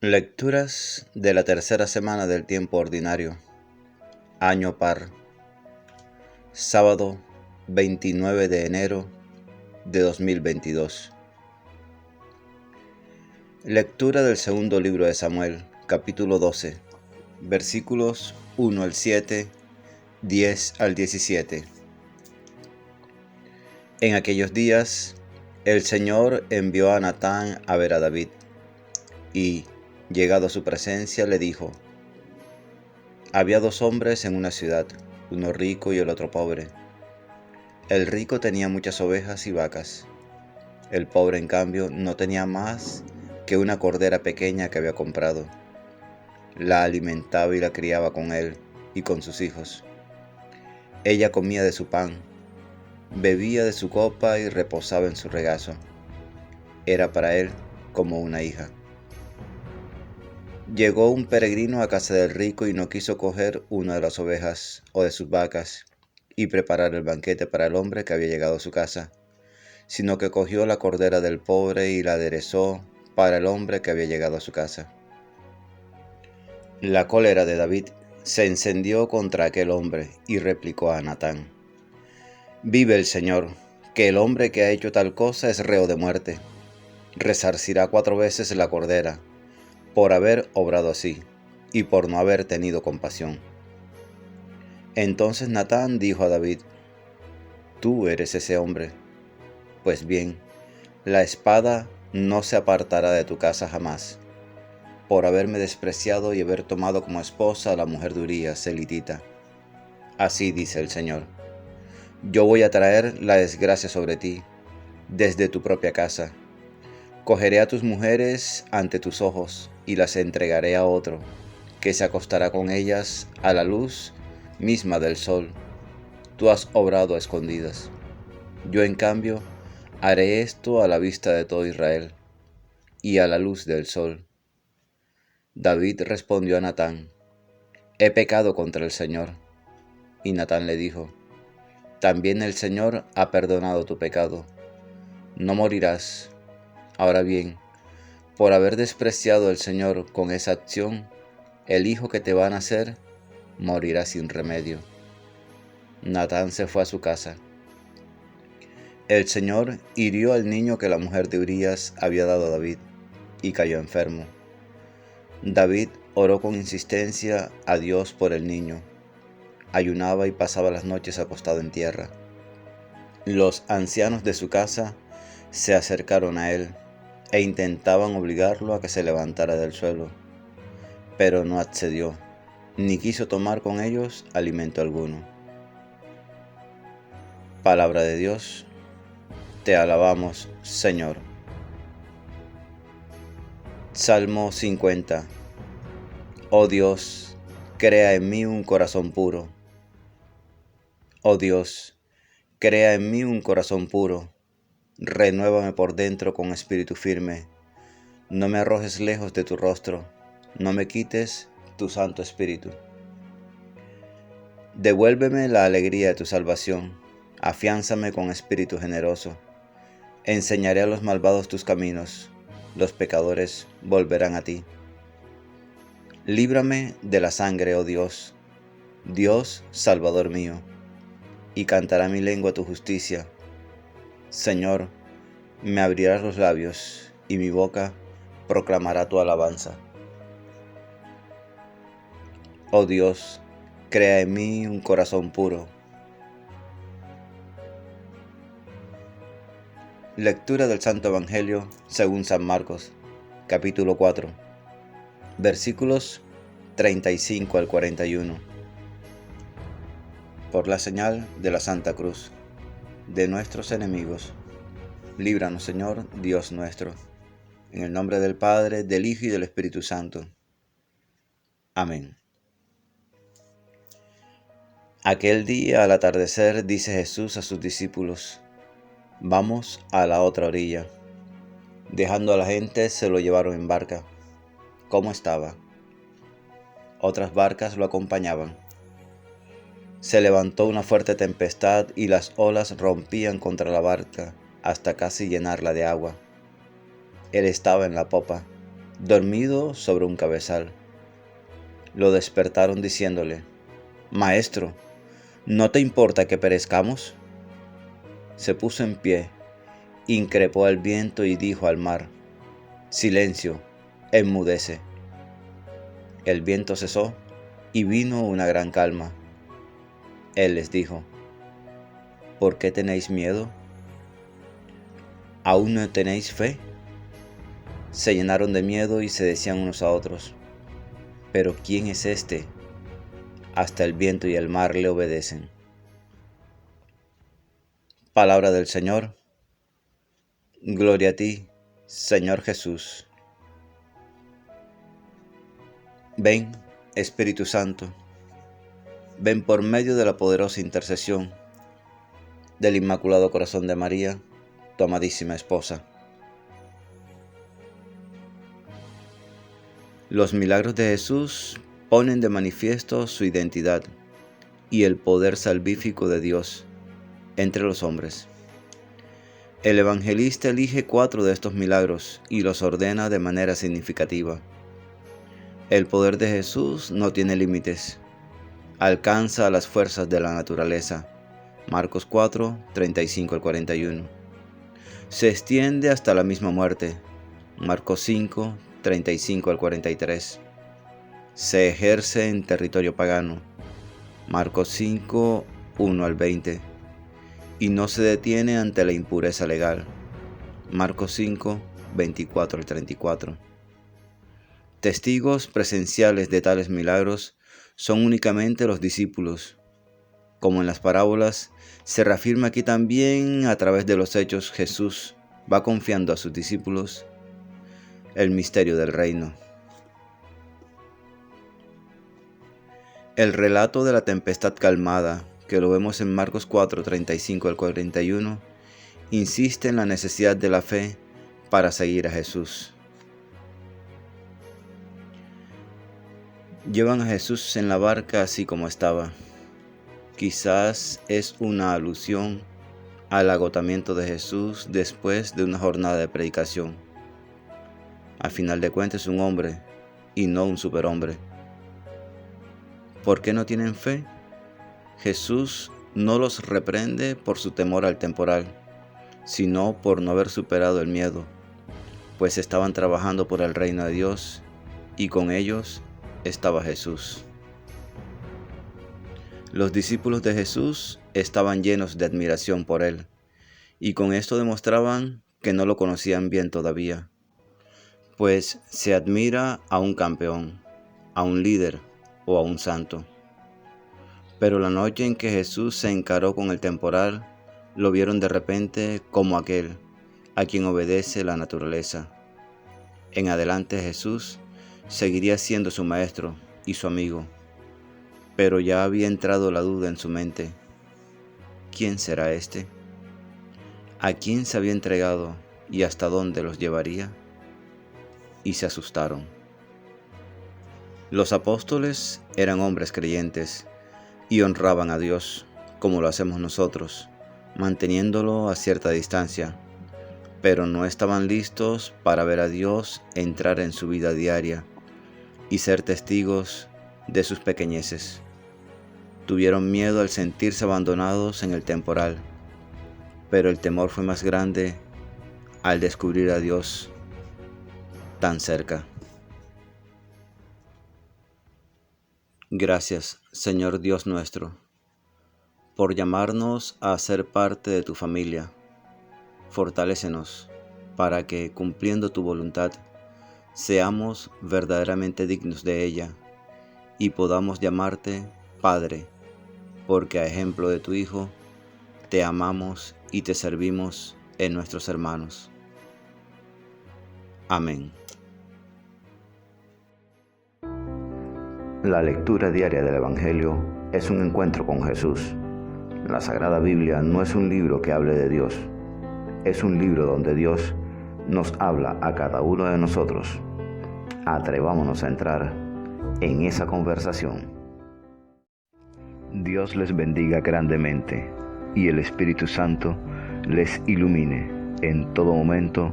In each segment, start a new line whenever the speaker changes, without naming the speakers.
Lecturas de la tercera semana del tiempo ordinario, año par, sábado 29 de enero de 2022. Lectura del segundo libro de Samuel, capítulo 12, versículos 1 al 7, 10 al 17. En aquellos días, el Señor envió a Natán a ver a David, y, llegado a su presencia, le dijo: Había dos hombres en una ciudad, uno rico y el otro pobre. El rico tenía muchas ovejas y vacas. El pobre, en cambio, no tenía más que una cordera pequeña que había comprado. La alimentaba y la criaba con él y con sus hijos. Ella comía de su pan, bebía de su copa y reposaba en su regazo. Era para él como una hija. Llegó un peregrino a casa del rico y no quiso coger una de las ovejas o de sus vacas y preparar el banquete para el hombre que había llegado a su casa, sino que cogió la cordera del pobre y la aderezó para el hombre que había llegado a su casa. La cólera de David se encendió contra aquel hombre y replicó a Natán: Vive el Señor, que el hombre que ha hecho tal cosa es reo de muerte. Resarcirá 4 veces la cordera, por haber obrado así, y por no haber tenido compasión. Entonces Natán dijo a David: Tú eres ese hombre. Pues bien, la espada no se apartará de tu casa jamás, por haberme despreciado y haber tomado como esposa a la mujer de Urías, elitita. Así dice el Señor: Yo voy a traer la desgracia sobre ti, desde tu propia casa. Cogeré a tus mujeres ante tus ojos y las entregaré a otro, que se acostará con ellas a la luz misma del sol. Tú has obrado a escondidas. Yo, en cambio, haré esto a la vista de todo Israel y a la luz del sol. David respondió a Natán: He pecado contra el Señor. Y Natán le dijo: También el Señor ha perdonado tu pecado. No morirás. Ahora bien, por haber despreciado al Señor con esa acción, el hijo que te va a nacer morirá sin remedio. Natán se fue a su casa. El Señor hirió al niño que la mujer de Urías había dado a David, y cayó enfermo. David oró con insistencia a Dios por el niño. Ayunaba y pasaba las noches acostado en tierra. Los ancianos de su casa se acercaron a él e intentaban obligarlo a que se levantara del suelo, pero no accedió, ni quiso tomar con ellos alimento alguno. Palabra de Dios, te alabamos, Señor. Salmo 50. Oh Dios, crea en mí un corazón puro. Oh Dios, crea en mí un corazón puro. Renuévame por dentro con espíritu firme. No me arrojes lejos de tu rostro, no me quites tu Santo Espíritu. Devuélveme la alegría de tu salvación, afiánzame con espíritu generoso. Enseñaré a los malvados tus caminos, los pecadores volverán a ti. Líbrame de la sangre, oh Dios, Dios Salvador mío, y cantará mi lengua tu justicia. Señor, me abrirás los labios, y mi boca proclamará tu alabanza. Oh Dios, crea en mí un corazón puro. Lectura del Santo Evangelio según San Marcos, capítulo 4, versículos 35 al 41. Por la señal de la Santa Cruz, de nuestros enemigos, líbranos, Señor, Dios nuestro, en el nombre del Padre, del Hijo y del Espíritu Santo. Amén. Aquel día, al atardecer, dice Jesús a sus discípulos: Vamos a la otra orilla. Dejando a la gente, se lo llevaron en barca. ¿Cómo estaba? Otras barcas lo acompañaban. Se levantó una fuerte tempestad y las olas rompían contra la barca hasta casi llenarla de agua. Él estaba en la popa, dormido sobre un cabezal. Lo despertaron diciéndole: «Maestro, ¿no te importa que perezcamos?». Se puso en pie, increpó al viento y dijo al mar: «Silencio, enmudece». El viento cesó y vino una gran calma. Él les dijo: «¿Por qué tenéis miedo? ¿Aún no tenéis fe?». Se llenaron de miedo y se decían unos a otros: «¿Pero quién es este? Hasta el viento y el mar le obedecen». Palabra del Señor. Gloria a ti, Señor Jesús. Ven, Espíritu Santo, ven por medio de la poderosa intercesión del Inmaculado Corazón de María, tu amadísima esposa. Los milagros de Jesús ponen de manifiesto su identidad y el poder salvífico de Dios entre los hombres. El evangelista elige 4 de estos milagros y los ordena de manera significativa. El poder de Jesús no tiene límites. Alcanza a las fuerzas de la naturaleza. Marcos 4, 35 al 41. Se extiende hasta la misma muerte. Marcos 5, 35 al 43. Se ejerce en territorio pagano. Marcos 5, 1 al 20. Y no se detiene ante la impureza legal. Marcos 5, 24 al 34. Testigos presenciales de tales milagros son únicamente los discípulos. Como en las parábolas, se reafirma aquí también a través de los hechos. Jesús va confiando a sus discípulos el misterio del reino. El relato de la tempestad calmada, que lo vemos en Marcos 4, 35 al 41, insiste en la necesidad de la fe para seguir a Jesús. Llevan a Jesús en la barca así como estaba. Quizás es una alusión al agotamiento de Jesús después de una jornada de predicación. Al final de cuentas es un hombre y no un superhombre. ¿Por qué no tienen fe? Jesús no los reprende por su temor al temporal, sino por no haber superado el miedo, pues estaban trabajando por el reino de Dios y con ellos estaba Jesús. Los discípulos de Jesús estaban llenos de admiración por él, y con esto demostraban que no lo conocían bien todavía, pues se admira a un campeón, a un líder o a un santo. Pero la noche en que Jesús se encaró con el temporal, lo vieron de repente como aquel a quien obedece la naturaleza. En adelante Jesús seguiría siendo su maestro y su amigo, pero ya había entrado la duda en su mente. ¿Quién será este? ¿A quién se había entregado y hasta dónde los llevaría? Y se asustaron. Los apóstoles eran hombres creyentes y honraban a Dios como lo hacemos nosotros, manteniéndolo a cierta distancia, pero no estaban listos para ver a Dios entrar en su vida diaria y ser testigos de sus pequeñeces. Tuvieron miedo al sentirse abandonados en el temporal, pero el temor fue más grande al descubrir a Dios tan cerca. Gracias, Señor Dios nuestro, por llamarnos a ser parte de tu familia. Fortalécenos para que, cumpliendo tu voluntad, seamos verdaderamente dignos de ella y podamos llamarte Padre, porque a ejemplo de tu Hijo, te amamos y te servimos en nuestros hermanos. Amén.
La lectura diaria del Evangelio es un encuentro con Jesús. La Sagrada Biblia no es un libro que hable de Dios, es un libro donde Dios nos habla a cada uno de nosotros. Atrevámonos a entrar en esa conversación. Dios les bendiga grandemente y el Espíritu Santo les ilumine en todo momento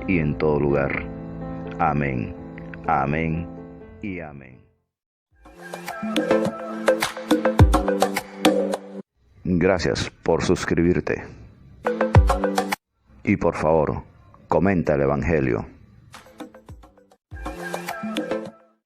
y en todo lugar. Amén, amén y amén. Gracias por suscribirte. Y por favor, comenta el Evangelio.